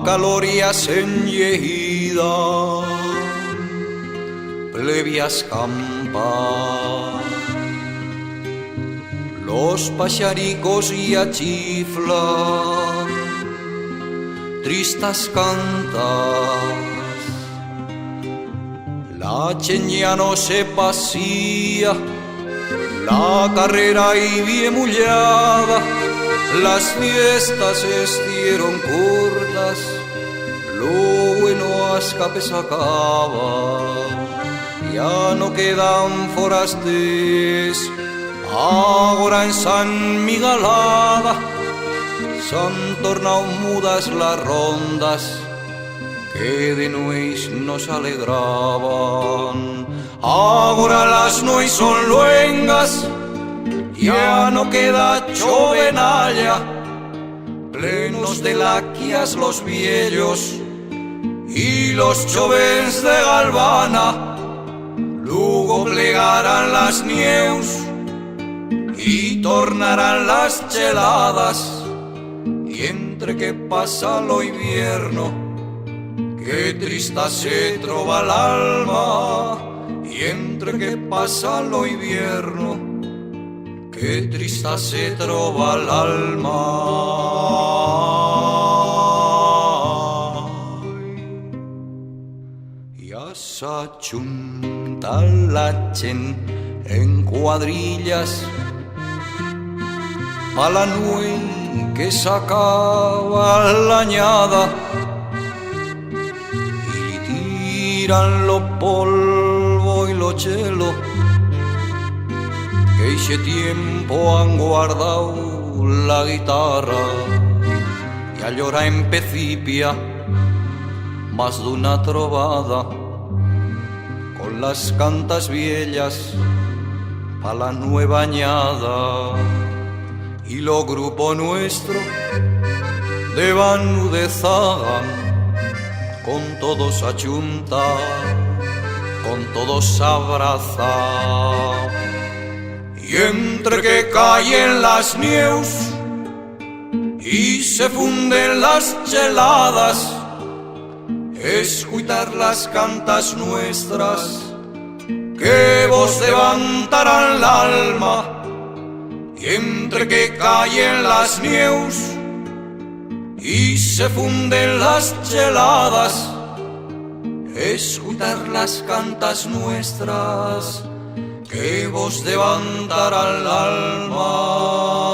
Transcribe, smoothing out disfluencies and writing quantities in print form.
calorias enllehida, plebias campas, los paxaricos ya chiflan, tristas cantas, la chen ya no se pasía, la carrera y bien mullada, las fiestas se estieron cortas, lo bueno a escape sacaba, ya no quedan forastes, ahora en San Migalada s'han tornado mudas las rondas que de nuez nos alegraban. Ahora las nuez son luengas, ya no queda chovenalla, plenos de laquias los viejos y los chovens de galvana, luego plegarán las nieus y tornarán las cheladas, y entre que pasa lo invierno, que trista se trova l'alma, y entre que pasa lo invierno, que trista se trova l'alma. Ya s'ajunta la gent en cuadrillas pa la nuit que s'acaba l'añada, y li tiran lo polvo y lo chelo que ese tiempo han guardado la guitarra, y allora empecipia más de una trovada con las cantas viejas pa la nueva añada, y lo grupo nuestro de vanudezagan con todos achunta, con todos abraza, y entre que caen las nieus y se funden las cheladas, escuchar las cantas nuestras que vos levantarán l'alma, y entre que caen las nieus y se funden las cheladas, escuchar las cantas nuestras que vos levantarán l'alma.